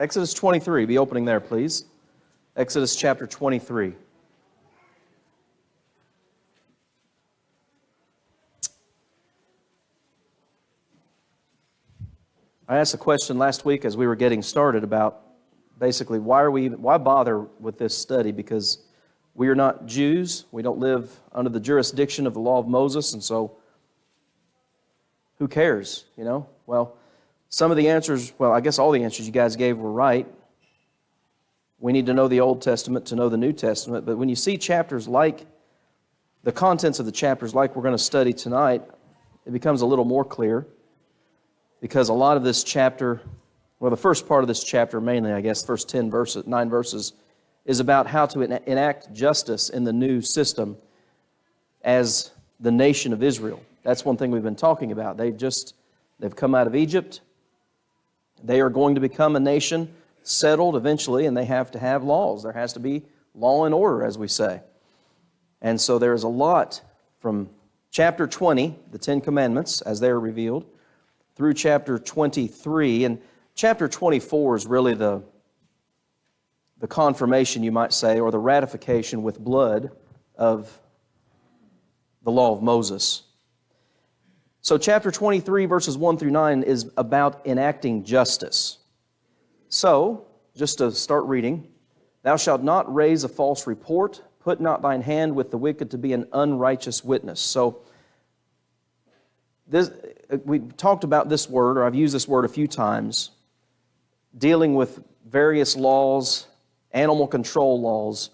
Exodus 23, be opening there, please. Exodus chapter 23. I asked a question last week as we were getting started about basically why bother with this study? Because we are not Jews. We don't live under the jurisdiction of the law of Moses, and so who cares, you know? Well, some of the answers, I guess all the answers you guys gave were right. We need to know the Old Testament to know the New Testament, but when you see chapters like, the contents of the chapters like we're going to study tonight, it becomes a little more clear, because a lot of this chapter, the first part of this chapter mainly, I guess, first 9 verses, is about how to enact justice in the new system as the nation of Israel. That's one thing we've been talking about. They've come out of Egypt. They are going to become a nation settled eventually, and they have to have laws. There has to be law and order, as we say. And so there's a lot from chapter 20, the Ten Commandments, as they are revealed, through chapter 23. And chapter 24 is really the confirmation, you might say, or the ratification with blood of the law of Moses. So chapter 23, verses 1 through 9, is about enacting justice. So, just to start reading, "Thou shalt not raise a false report, put not thine hand with the wicked to be an unrighteous witness." So, we talked about this word, or I've used this word a few times, dealing with various laws, animal control laws,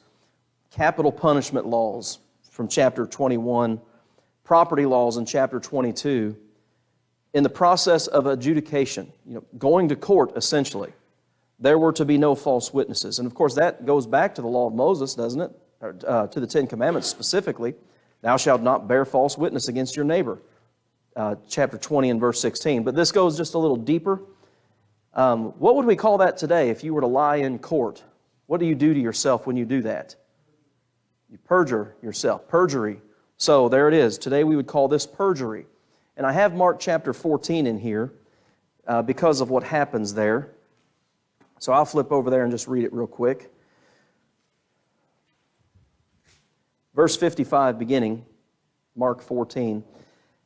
capital punishment laws from chapter 21, property laws in chapter 22, in the process of adjudication, going to court essentially. There were to be no false witnesses. And of course that goes back to the law of Moses, doesn't it? Or, to the Ten Commandments specifically. "Thou shalt not bear false witness against your neighbor." Chapter 20 and verse 16. But this goes just a little deeper. What would we call that today if you were to lie in court? What do you do to yourself when you do that? You perjure yourself. Perjury. So there it is. Today we would call this perjury. And I have marked chapter 14 in here because of what happens there. So I'll flip over there and just read it real quick. Verse 55 beginning, Mark 14.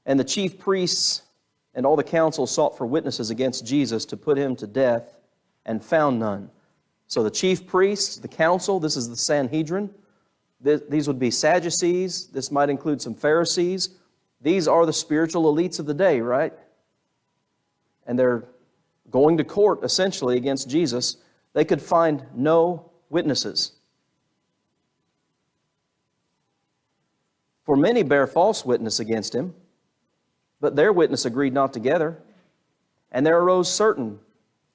"And the chief priests and all the council sought for witnesses against Jesus to put him to death, and found none." So the chief priests, the council, this is the Sanhedrin. These would be Sadducees. This might include some Pharisees. These are the spiritual elites of the day, right? And they're going to court, essentially, against Jesus. They could find no witnesses. "For many bear false witness against him, but their witness agreed not together. And there arose certain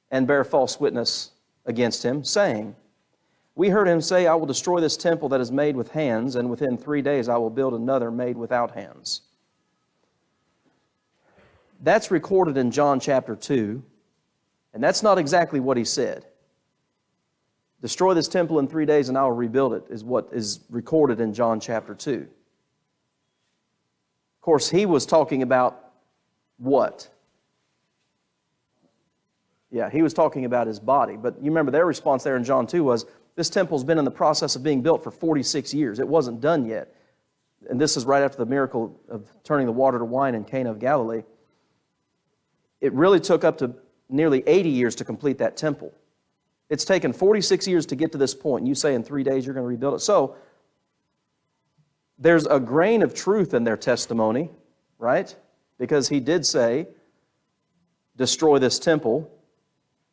and bare false witness against him, saying, We heard him say, I will destroy this temple that is made with hands, and within 3 days I will build another made without hands." That's recorded in John chapter 2, and that's not exactly what he said. "Destroy this temple in 3 days and I will rebuild it," is what is recorded in John chapter 2. Of course, he was talking about what? Yeah, he was talking about his body. But you remember their response there in John 2 was, this temple's been in the process of being built for 46 years. It wasn't done yet. And this is right after the miracle of turning the water to wine in Cana of Galilee. It really took up to nearly 80 years to complete that temple. It's taken 46 years to get to this point, and you say in 3 days you're going to rebuild it. So, there's a grain of truth in their testimony, right? Because he did say, "Destroy this temple,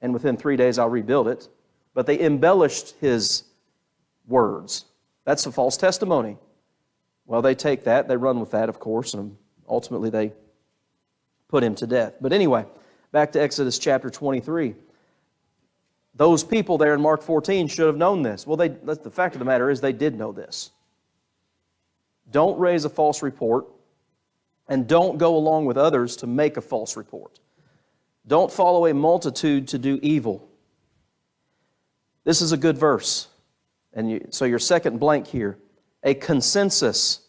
and within 3 days I'll rebuild it." But they embellished his words. That's a false testimony. Well, they take that, they run with that, of course, and ultimately they put him to death. But anyway, back to Exodus chapter 23. Those people there in Mark 14 should have known this. Well, the fact of the matter is they did know this. Don't raise a false report, and don't go along with others to make a false report. Don't follow a multitude to do evil. This is a good verse. And so your second blank here, a consensus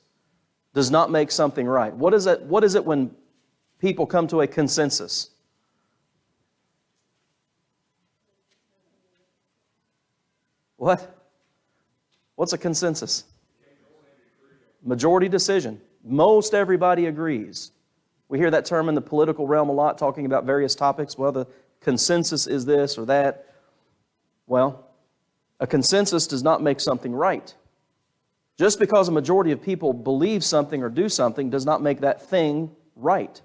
does not make something right. What is it when people come to a consensus? What? What's a consensus? Majority decision. Most everybody agrees. We hear that term in the political realm a lot, talking about various topics. Well, the consensus is this or that. Well, a consensus does not make something right. Just because a majority of people believe something or do something does not make that thing right.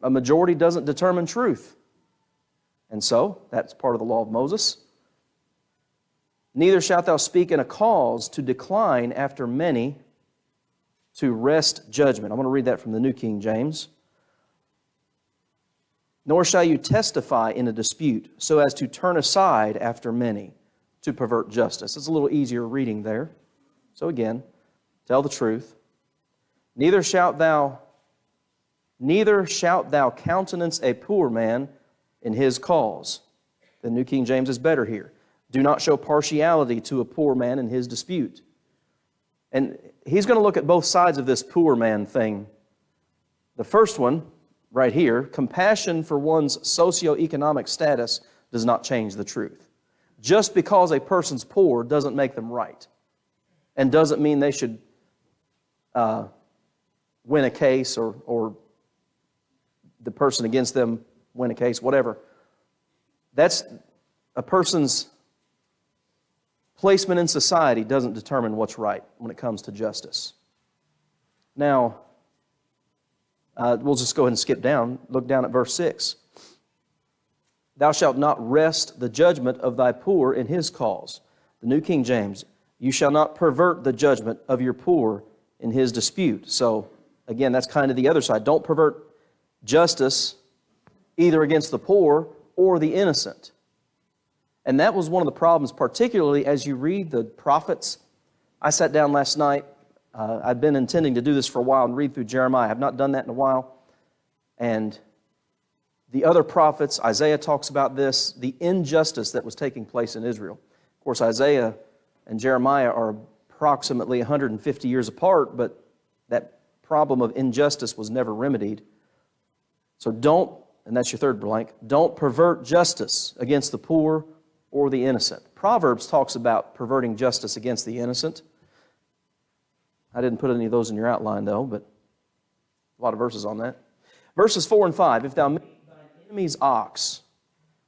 A majority doesn't determine truth. And so, that's part of the law of Moses. Neither shalt thou speak in a cause to decline after many, to wrest judgment. I'm going to read that from the New King James. Nor shall you testify in a dispute, so as to turn aside after many, to pervert justice. It's a little easier reading there. So again, tell the truth. Neither shalt thou countenance a poor man in his cause. The New King James is better here. Do not show partiality to a poor man in his dispute. And he's going to look at both sides of this poor man thing. The first one, right here, compassion for one's socioeconomic status does not change the truth. Just because a person's poor doesn't make them right, and doesn't mean they should win a case or the person against them win a case, whatever. That's a person's placement in society doesn't determine what's right when it comes to justice. Now, we'll just go ahead and skip down. Look down at verse 6. Thou shalt not wrest the judgment of thy poor in his cause. The New King James, you shall not pervert the judgment of your poor in his dispute. So, again, that's kind of the other side. Don't pervert justice either against the poor or the innocent. And that was one of the problems, particularly as you read the prophets. I sat down last night. I've been intending to do this for a while and read through Jeremiah. I have not done that in a while. And the other prophets, Isaiah talks about this, the injustice that was taking place in Israel. Of course, Isaiah and Jeremiah are approximately 150 years apart, but that problem of injustice was never remedied. So don't, and that's your third blank, don't pervert justice against the poor or the innocent. Proverbs talks about perverting justice against the innocent. I didn't put any of those in your outline, though, but a lot of verses on that. Verses 4 and 5, if thou meet thine enemy's ox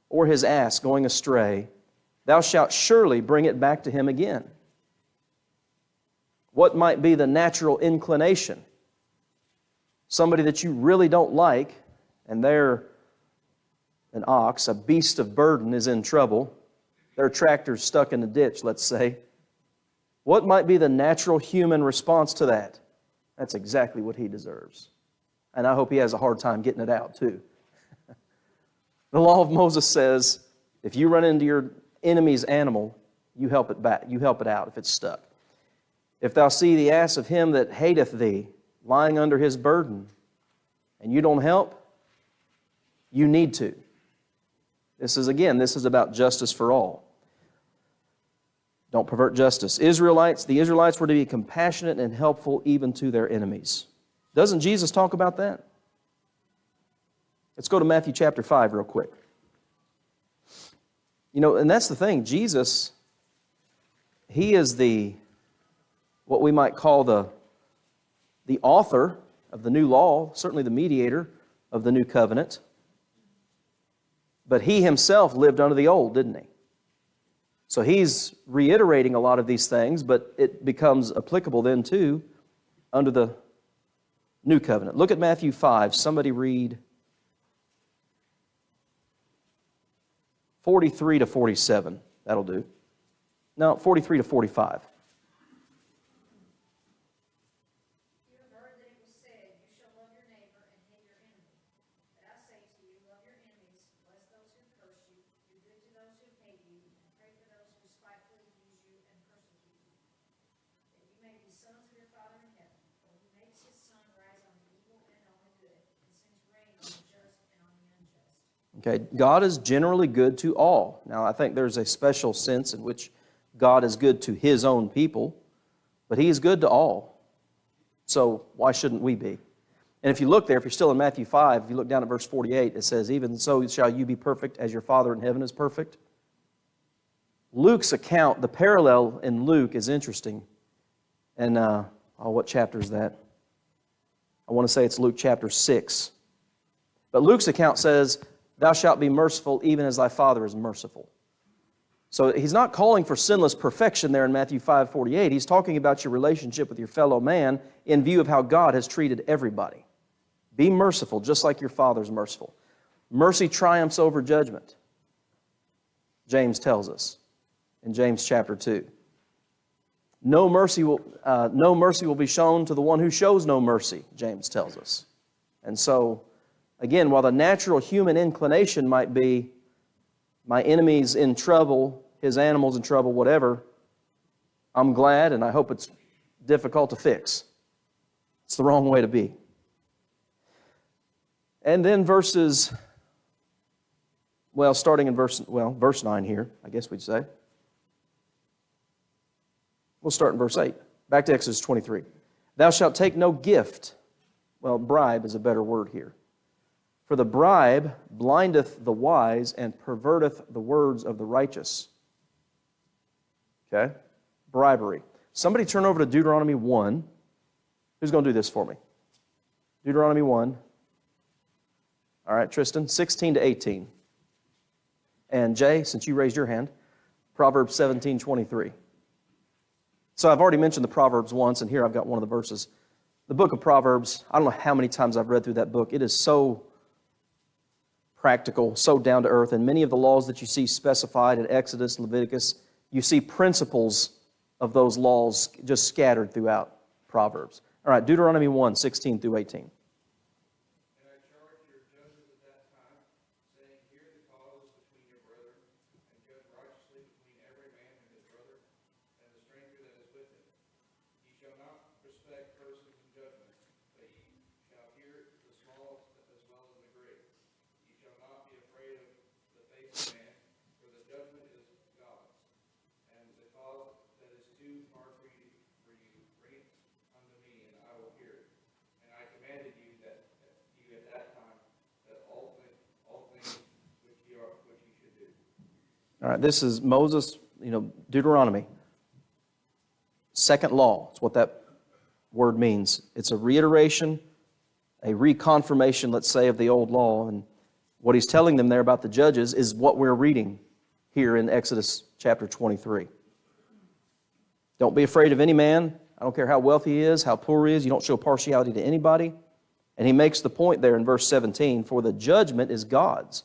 or his ass going astray, thou shalt surely bring it back to him again. What might be the natural inclination? Somebody that you really don't like, and they're an ox, a beast of burden, is in trouble. Their tractor's stuck in the ditch, let's say. What might be the natural human response to that? That's exactly what he deserves. And I hope he has a hard time getting it out, too. The law of Moses says, if you run into your enemy's animal, you help it back. You help it out if it's stuck. If thou see the ass of him that hateth thee lying under his burden, and you don't help, you need to. This is about justice for all. Don't pervert justice. The Israelites were to be compassionate and helpful even to their enemies. Doesn't Jesus talk about that? Let's go to Matthew chapter 5 real quick. You know, and that's the thing. Jesus, He is what we might call the author of the new law, certainly the mediator of the new covenant. But He Himself lived under the old, didn't He? So He's reiterating a lot of these things, but it becomes applicable then too under the new covenant. Look at Matthew 5. Somebody read 43 to 47. That'll do. No, 43 to 45. Okay, God is generally good to all. Now, I think there's a special sense in which God is good to His own people, but He is good to all. So why shouldn't we be? And if you look there, if you're still in Matthew 5, if you look down at verse 48, it says, even so shall you be perfect as your Father in heaven is perfect. Luke's account, the parallel in Luke is interesting. And what chapter is that? I want to say it's Luke chapter 6. But Luke's account says, thou shalt be merciful even as thy Father is merciful. So he's not calling for sinless perfection there in Matthew 5:48. He's talking about your relationship with your fellow man in view of how God has treated everybody. Be merciful just like your Father's merciful. Mercy triumphs over judgment, James tells us in James chapter 2. No mercy will be shown to the one who shows no mercy, James tells us. And so, again, while the natural human inclination might be, my enemy's in trouble, his animal's in trouble, whatever, I'm glad, and I hope it's difficult to fix. It's the wrong way to be. And then starting in verse 9 here, I guess we'd say. We'll start in verse 8. Back to Exodus 23. Thou shalt take no gift. Well, bribe is a better word here. For the bribe blindeth the wise and perverteth the words of the righteous. Okay? Bribery. Somebody turn over to Deuteronomy 1. Who's going to do this for me? Deuteronomy 1. All right, Tristan, 16 to 18. And Jay, since you raised your hand, Proverbs 17:23. So I've already mentioned the Proverbs once, and here I've got one of the verses. The book of Proverbs, I don't know how many times I've read through that book. It is so practical, so down to earth, and many of the laws that you see specified in Exodus, Leviticus, you see principles of those laws just scattered throughout Proverbs. All right, Deuteronomy 1, 16 through 18. All right, this is Moses, Deuteronomy. Second law, that's what that word means. It's a reiteration, a reconfirmation, let's say, of the old law. And what he's telling them there about the judges is what we're reading here in Exodus chapter 23. Don't be afraid of any man. I don't care how wealthy he is, how poor he is. You don't show partiality to anybody. And he makes the point there in verse 17, for the judgment is God's.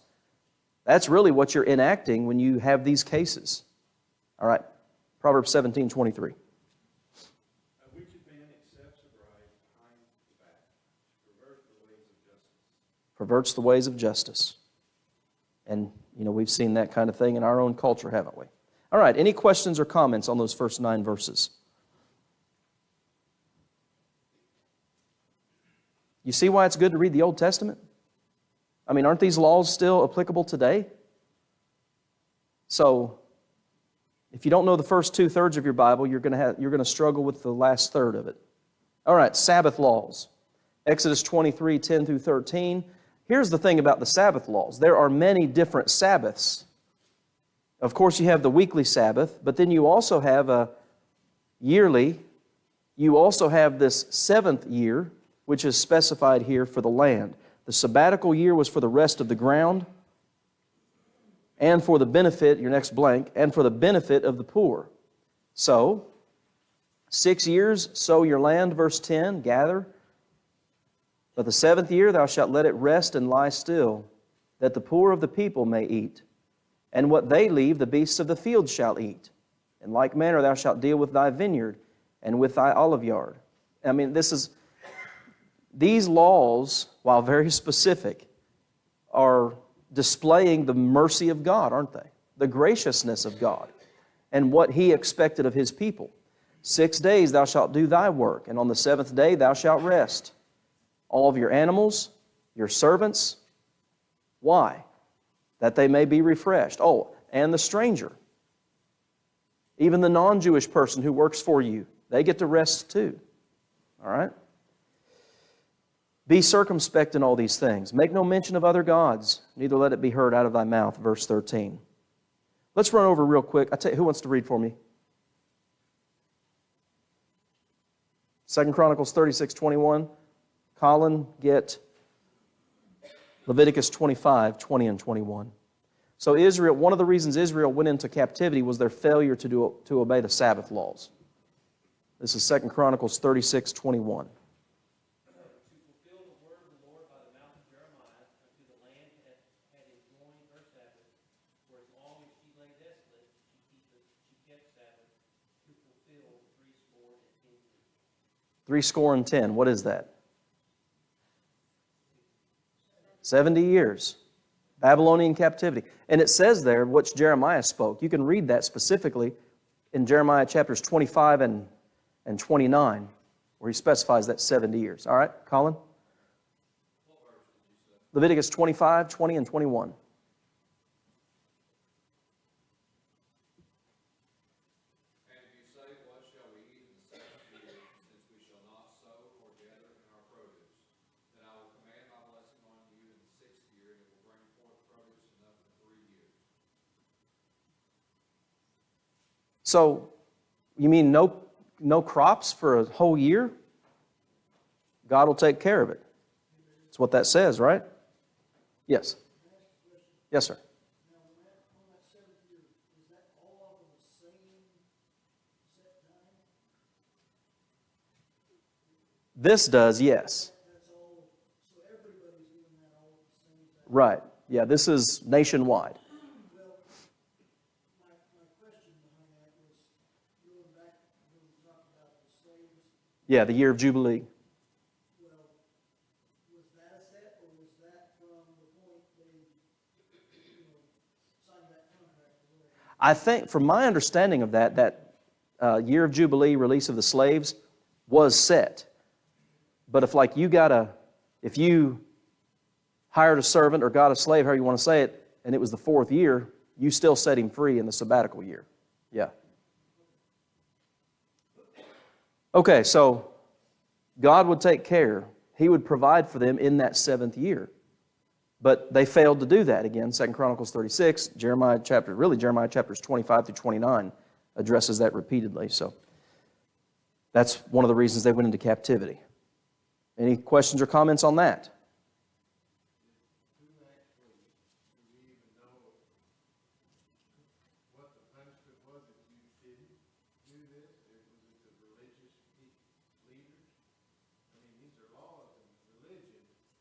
That's really what you're enacting when you have these cases. All right, Proverbs 17:23. Which man accepts a bribe behind his back, perverts the ways of justice. Perverts the ways of justice. And, we've seen that kind of thing in our own culture, haven't we? All right, any questions or comments on those first 9 verses? You see why it's good to read the Old Testament? I mean, aren't these laws still applicable today? So, if you don't know the first 2/3 of your Bible, you're going to struggle with the last third of it. All right, Sabbath laws. Exodus 23, 10 through 13. Here's the thing about the Sabbath laws. There are many different Sabbaths. Of course, you have the weekly Sabbath, but then you also have a yearly. You also have this 7th year, which is specified here for the land. The sabbatical year was for the rest of the ground and for the benefit, your next blank, and for the benefit of the poor. So, 6 years, sow your land, verse 10, gather. But the 7th year thou shalt let it rest and lie still, that the poor of the people may eat. And what they leave, the beasts of the field shall eat. In like manner thou shalt deal with thy vineyard and with thy olive yard. I mean, these laws, while very specific, are displaying the mercy of God, aren't they? The graciousness of God and what He expected of His people. 6 days thou shalt do thy work, and on the 7th day thou shalt rest. All of your animals, your servants. Why? That they may be refreshed. Oh, and the stranger. Even the non-Jewish person who works for you, they get to rest too. All right? Be circumspect in all these things. Make no mention of other gods, neither let it be heard out of thy mouth. Verse 13. Let's run over real quick. I tell you, who wants to read for me? 2 Chronicles 36:21. Colin, get Leviticus 25:20 and 21. So Israel, one of the reasons Israel went into captivity was their failure to obey the Sabbath laws. This is 2 Chronicles 36:21. Threescore and 10. What is that? 70 years. Babylonian captivity. And it says there, which Jeremiah spoke. You can read that specifically in Jeremiah chapters 25 and 29, where he specifies that 70 years. All right, Colin? Leviticus 25, 20, and 21. So, you mean no crops for a whole year? God will take care of it. That's what that says, right? Yes. Yes, sir. This does, yes. Right. Yeah, this is nationwide. Yeah, the year of Jubilee. Well, was that a set, or was that from the point they, signed that contract? I think, from my understanding of that year of Jubilee, release of the slaves, was set. But if you hired a servant or got a slave, however you want to say it, and it was the 4th year, you still set him free in the sabbatical year. Yeah. Okay, so God would take care. He would provide for them in that 7th year. But they failed to do that. Again, 2 Chronicles 36, Jeremiah chapters 25 through 29 addresses that repeatedly. So that's one of the reasons they went into captivity. Any questions or comments on that?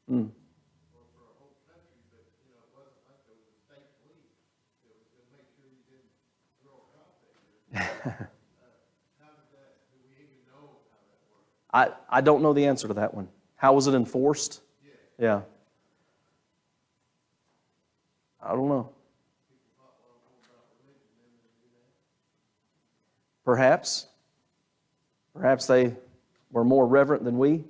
Mm. For a whole country, but it wasn't like there was a state police that was going to make sure you didn't throw a crop there. How did that? Do we even know how that worked? I don't know the answer to that one. How was it enforced? Yeah. I don't know. Perhaps. Perhaps they were more reverent than we.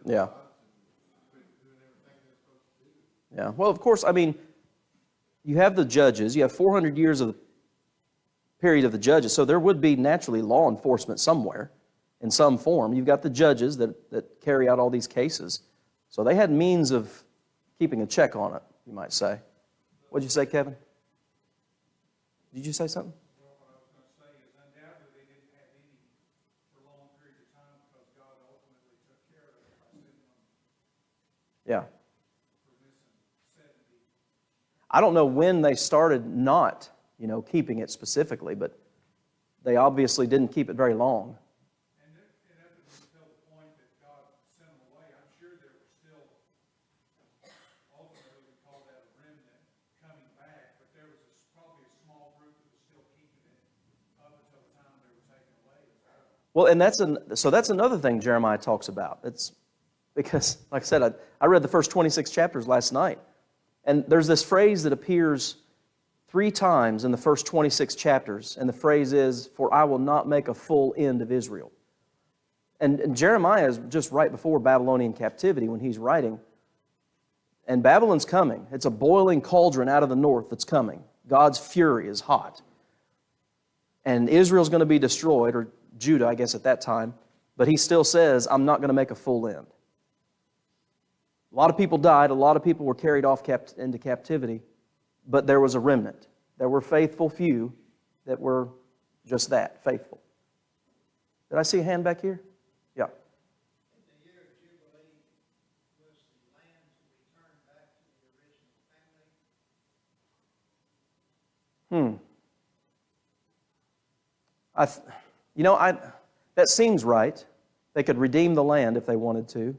Yeah. Yeah. Well, of course, I mean, you have the judges. You have 400 years of the period of the judges, so there would be naturally law enforcement somewhere in some form. You've got the judges that carry out all these cases. So they had means of keeping a check on it, you might say. What did you say, Kevin? Did you say something? Well, what I was going to say is undoubtedly they didn't have any for long periods of time because God ultimately took care of it by sending them Yeah. for this in 70. I don't know when they started not, keeping it specifically, but they obviously didn't keep it very long. And inevitably until the point that God sent them away, I'm sure there were still, ultimately we call that a remnant coming back, but there was probably a small group that was still keeping it up until the time they were taken away. Well, and that's another thing Jeremiah talks about. It's because, like I said, I read the first 26 chapters last night, and there's this phrase that appears 3 times in the first 26 chapters, and the phrase is, "For I will not make a full end of Israel." And Jeremiah is just right before Babylonian captivity when he's writing. And Babylon's coming. It's a boiling cauldron out of the north that's coming. God's fury is hot. And Israel's going to be destroyed, or Judah, I guess, at that time. But he still says, I'm not going to make a full end. A lot of people died. A lot of people were carried off into captivity. But there was a remnant. There were faithful few that were just that, faithful. Did I see a hand back here? Yeah. In the year of Jubilee, was the land to return back to the original family? That seems right. They could redeem the land if they wanted to.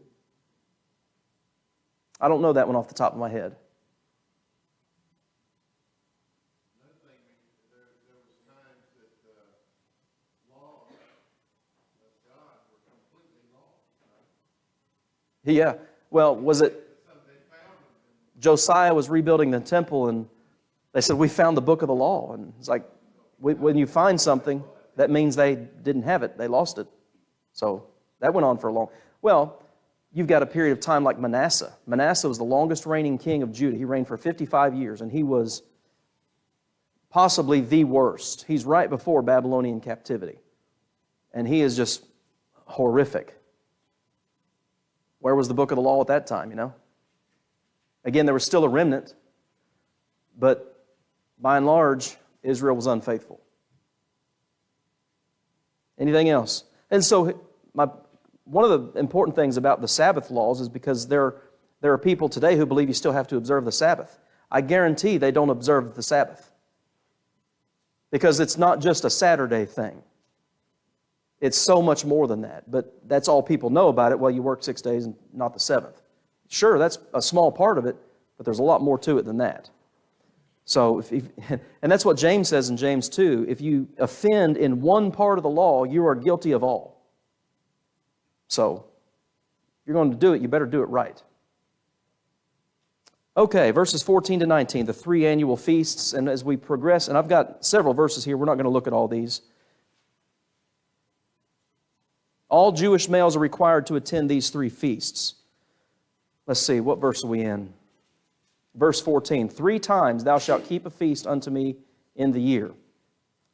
I don't know that one off the top of my head. Another thing, there was times that the laws of God were completely lost, right? Yeah. Well, was it So they found them. Josiah was rebuilding the temple and they said, we found the book of the law. And it's like, when you find something, that means they didn't have it. They lost it. So that went on for a long. Well, you've got a period of time like Manasseh. Manasseh was the longest reigning king of Judah. He reigned for 55 years, and he was possibly the worst. He's right before Babylonian captivity. And he is just horrific. Where was the book of the law at that time, you know? Again, there was still a remnant, but by and large, Israel was unfaithful. Anything else? And so one of the important things about the Sabbath laws is because there are people today who believe you still have to observe the Sabbath. I guarantee they don't observe the Sabbath. Because it's not just a Saturday thing. It's so much more than that. But that's all people know about it. Well, you work 6 days and not the seventh. Sure, that's a small part of it, but there's a lot more to it than that. So, and that's what James says in James 2. If you offend in one part of the law, you are guilty of all. So, if you're going to do it, you better do it right. Okay, verses 14 to 19, the 3 annual feasts. And as we progress, and I've got several verses here, we're not going to look at all these. All Jewish males are required to attend these 3 feasts. Let's see, what verse are we in? Verse 14, 3 times thou shalt keep a feast unto me in the year.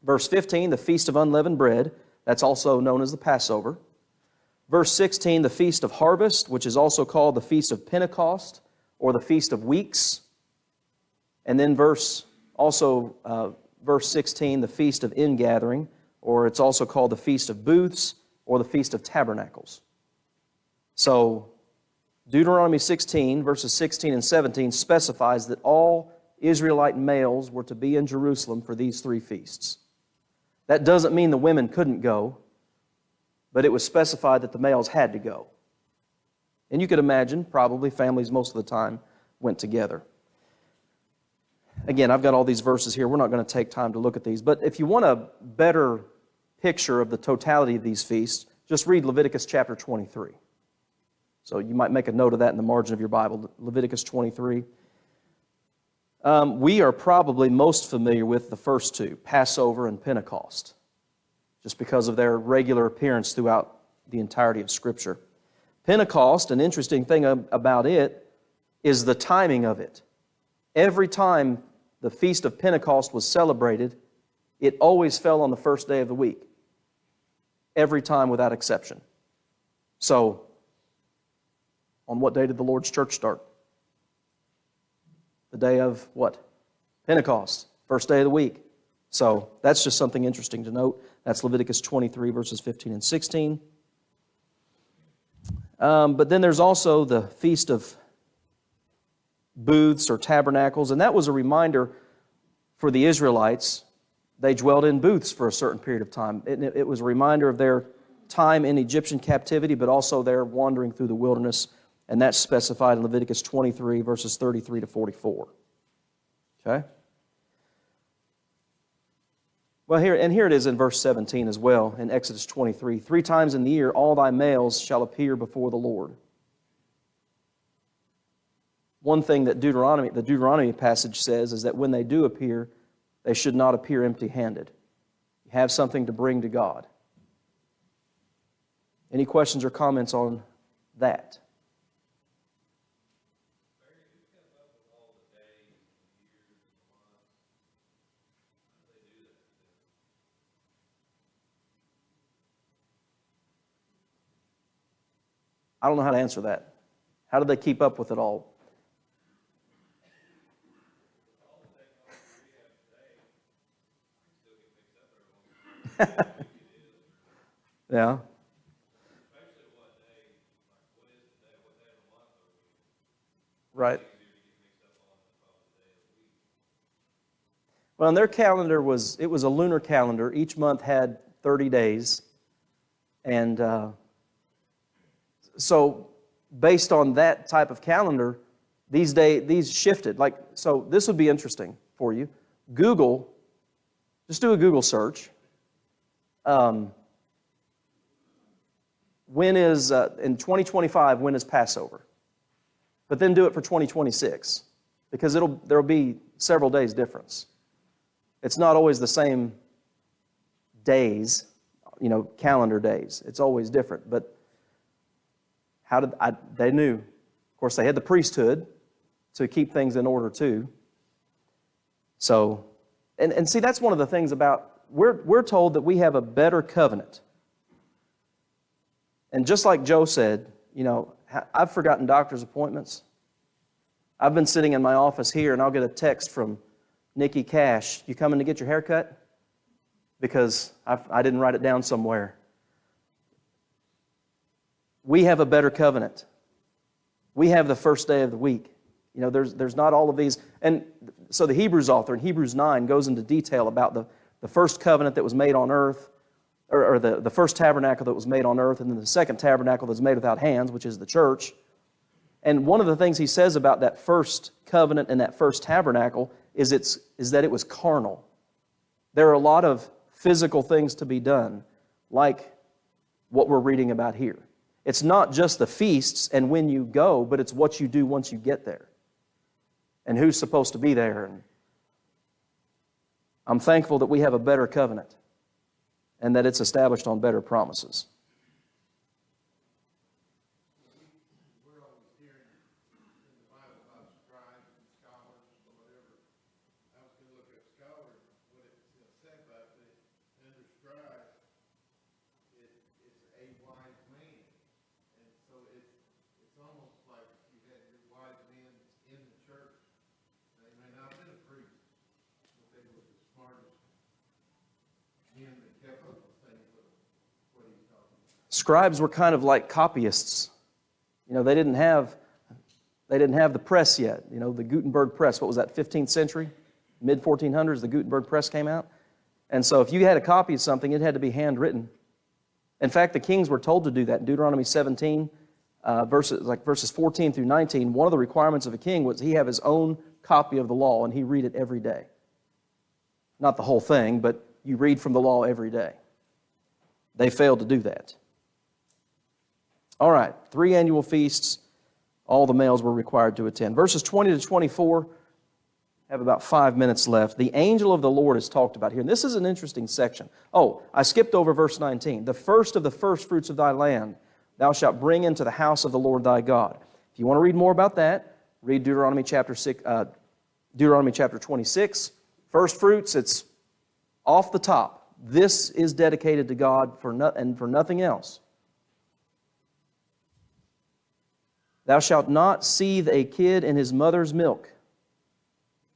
Verse 15, the feast of unleavened bread. That's also known as the Passover. Verse 16, the feast of harvest, which is also called the feast of Pentecost or the feast of weeks. And then verse 16, the feast of ingathering, or it's also called the feast of booths or the feast of tabernacles. So, Deuteronomy 16, verses 16 and 17 specifies that all Israelite males were to be in Jerusalem for these 3 feasts. That doesn't mean the women couldn't go, but it was specified that the males had to go. And you could imagine, probably families most of the time went together. Again, I've got all these verses here. We're not going to take time to look at these. But if you want a better picture of the totality of these feasts, just read Leviticus chapter 23. So you might make a note of that in the margin of your Bible, Leviticus 23. We are probably most familiar with the first 2, Passover and Pentecost, just because of their regular appearance throughout the entirety of Scripture. Pentecost, an interesting thing about it is the timing of it. Every time the Feast of Pentecost was celebrated, it always fell on the first day of the week. Every time without exception. So, on what day did the Lord's church start? The day of what? Pentecost. First day of the week. So that's just something interesting to note. That's Leviticus 23, verses 15 and 16. But then there's also the Feast of Booths or Tabernacles, and that was a reminder for the Israelites. They dwelled in booths for a certain period of time. It was a reminder of their time in Egyptian captivity, but also their wandering through the wilderness. And that's specified in Leviticus 23, verses 33 to 44. Okay? Well, here it is in verse 17 as well, in Exodus 23. 3 times in the year all thy males shall appear before the Lord. One thing that the Deuteronomy passage says is that when they do appear, they should not appear empty-handed. You have something to bring to God. Any questions or comments on that? I don't know how to answer that. How do they keep up with it all? Yeah. Right. Well, and their calendar was a lunar calendar. Each month had 30 days. And so based on that type of calendar, these shifted. Like, so this would be interesting for you. Google, just do a Google search. When is, in 2025, when is Passover? But then do it for 2026, because there'll be several days difference. It's not always the same days, calendar days. It's always different. But they knew. Of course, they had the priesthood to keep things in order too. So, and see, that's one of the things about, we're told that we have a better covenant. And just like Joe said, I've forgotten doctor's appointments. I've been sitting in my office here and I'll get a text from Nikki Cash, you coming to get your hair cut? Because I didn't write it down somewhere. We have a better covenant. We have the first day of the week. There's not all of these. And so the Hebrews author in Hebrews 9 goes into detail about the first covenant that was made on earth, or the first tabernacle that was made on earth, and then the second tabernacle that's made without hands, which is the church. And one of the things he says about that first covenant and that first tabernacle is that it was carnal. There are a lot of physical things to be done, like what we're reading about here. It's not just the feasts and when you go, but it's what you do once you get there. And who's supposed to be there. And I'm thankful that we have a better covenant and that it's established on better promises. We're always hearing in the Bible about scribes and scholars or whatever. I was going to look at scholars, what it said about it. Under scribes, it's a wise man. And so it's almost like you had your wise men in the church. They may not have been a priest, but they were the smartest men that kept up with things of what he's talking about. Scribes were kind of like copyists. They didn't have the press yet. The Gutenberg press, what was that, 15th century? Mid-1400s, the Gutenberg press came out. And so if you had a copy of something, it had to be handwritten. In fact, the kings were told to do that. In Deuteronomy 17, verses 14 through 19, one of the requirements of a king was he have his own copy of the law, and he read it every day. Not the whole thing, but you read from the law every day. They failed to do that. All right, 3 annual feasts, all the males were required to attend. Verses 20 to 24, have about 5 minutes left. The angel of the Lord is talked about here. And this is an interesting section. Oh, I skipped over verse 19. The first of the first fruits of thy land thou shalt bring into the house of the Lord thy God. If you want to read more about that, read Deuteronomy chapter 26. First fruits, it's off the top. This is dedicated to God for nothing else. Thou shalt not seethe a kid in his mother's milk.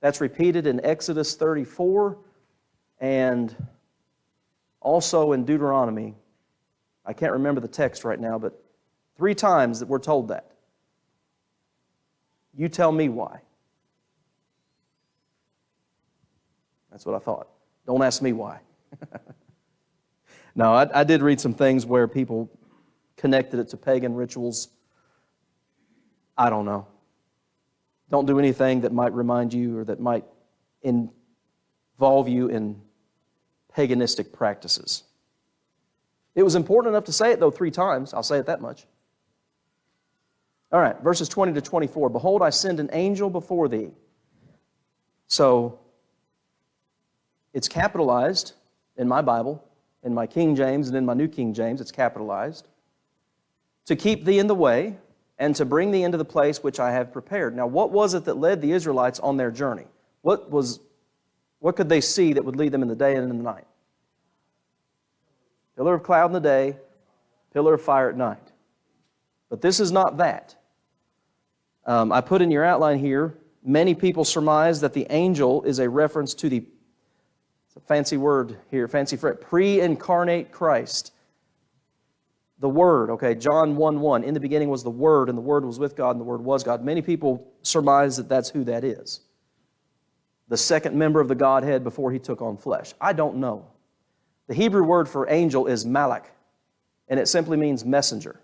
That's repeated in Exodus 34 and also in Deuteronomy. I can't remember the text right now, but 3 times that we're told that. You tell me why. That's what I thought. Don't ask me why. No, I did read some things where people connected it to pagan rituals. I don't know. Don't do anything that might remind you or that might involve you in paganistic practices. It was important enough to say it, though, 3 times. I'll say it that much. All right, verses 20 to 24. Behold, I send an angel before thee. So, it's capitalized in my Bible, in my King James and in my New King James, it's capitalized. to keep thee in the way, and to bring thee into the place which I have prepared. Now, what was it that led the Israelites on their journey? What could they see that would lead them in the day and in the night? Pillar of cloud in the day, pillar of fire at night. But this is not that. I put in your outline here, many people surmise that the angel is a reference to the, it's a fancy word here, fancy phrase, pre-incarnate Christ. The Word, okay, John 1:1, in the beginning was the Word, and the Word was with God, and the Word was God. Many people surmise that that's who that is. The second member of the Godhead before He took on flesh. I don't know. The Hebrew word for angel is malach, and it simply means messenger.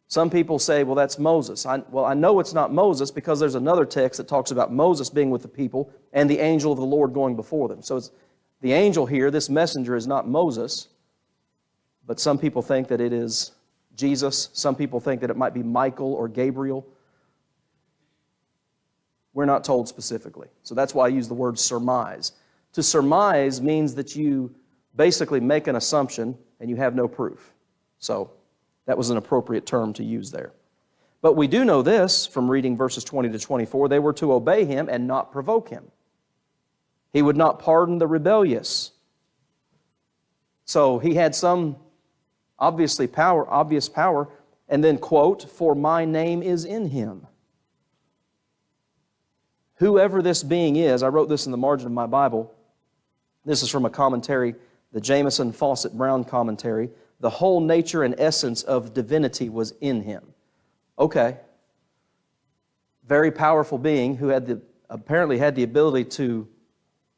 Some people say, well, that's Moses. I know it's not Moses because there's another text that talks about Moses being with the people and the angel of the Lord going before them. So the angel here, this messenger, is not Moses. But some people think that it is Jesus. Some people think that it might be Michael or Gabriel. We're not told specifically. So that's why I use the word surmise. To surmise means that you basically make an assumption and you have no proof. So that was an appropriate term to use there. But we do know this from reading verses 20 to 24. They were to obey Him and not provoke Him. He would not pardon the rebellious. So He had some obvious power, and then, quote, for my name is in Him. Whoever this being is, I wrote this in the margin of my Bible. This is from a commentary, the Jameson Fawcett Brown commentary. The whole nature and essence of divinity was in Him. Okay. Very powerful being who apparently had the ability to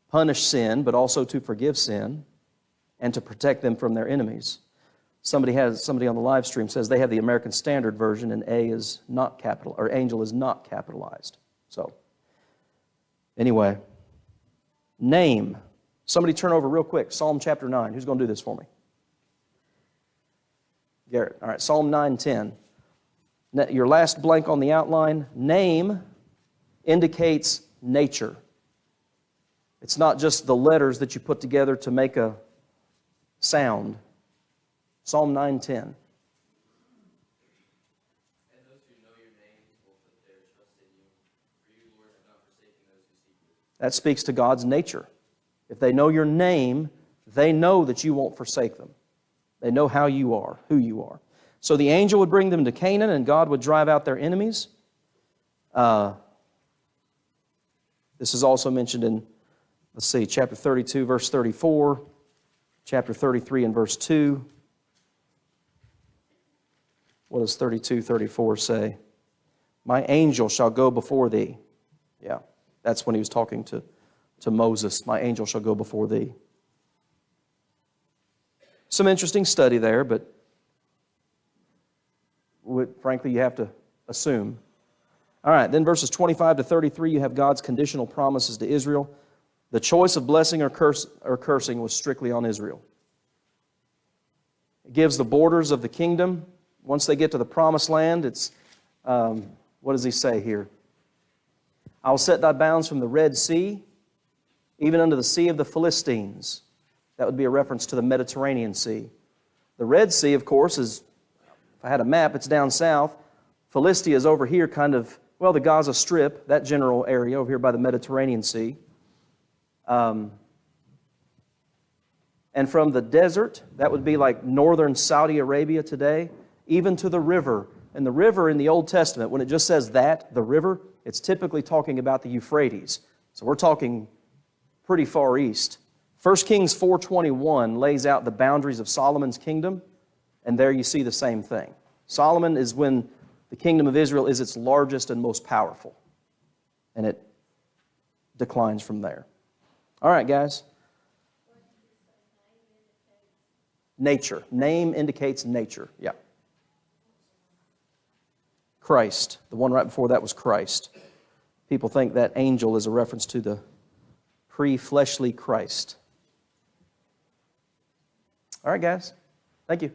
punish sin, but also to forgive sin and to protect them from their enemies. Somebody on the live stream says they have the American Standard Version and A is not capital, or angel is not capitalized. So, anyway, name. Somebody turn over real quick, Psalm chapter 9. Who's going to do this for me? Garrett. All right, Psalm 9:10. Your last blank on the outline. Name indicates nature. It's not just the letters that you put together to make a sound. Psalm 9:10. And those who know your name will put their trust in you. For you, Lord, have not forsaken those who seek you. That speaks to God's nature. If they know your name, they know that you won't forsake them. They know how you are, who you are. So the angel would bring them to Canaan, and God would drive out their enemies. This is also mentioned in, let's see, chapter 32, verse 34, chapter 33 and verse 2. What does 32:34 say? My angel shall go before thee. Yeah, that's when He was talking to Moses. My angel shall go before thee. Some interesting study there, but frankly, you have to assume. All right, then verses 25 to 33, you have God's conditional promises to Israel. The choice of blessing or cursing was strictly on Israel. It gives the borders of the kingdom. Once they get to the promised land, it's, what does He say here? I will set thy bounds from the Red Sea, even unto the sea of the Philistines. That would be a reference to the Mediterranean Sea. The Red Sea, of course, is, if I had a map, it's down south. Philistia is over here, kind of, well, the Gaza Strip, that general area over here by the Mediterranean Sea. And from the desert, that would be like northern Saudi Arabia today, even to the river. And the river in the Old Testament, when it just says that, the river, it's typically talking about the Euphrates. So we're talking pretty far east. 1 Kings 4:21 lays out the boundaries of Solomon's kingdom, and there you see the same thing. Solomon is when the kingdom of Israel is its largest and most powerful, and it declines from there. All right, guys. Nature. Name indicates nature. Yeah. Christ. The one right before that was Christ. People think that angel is a reference to the pre-fleshly Christ. All right, guys. Thank you.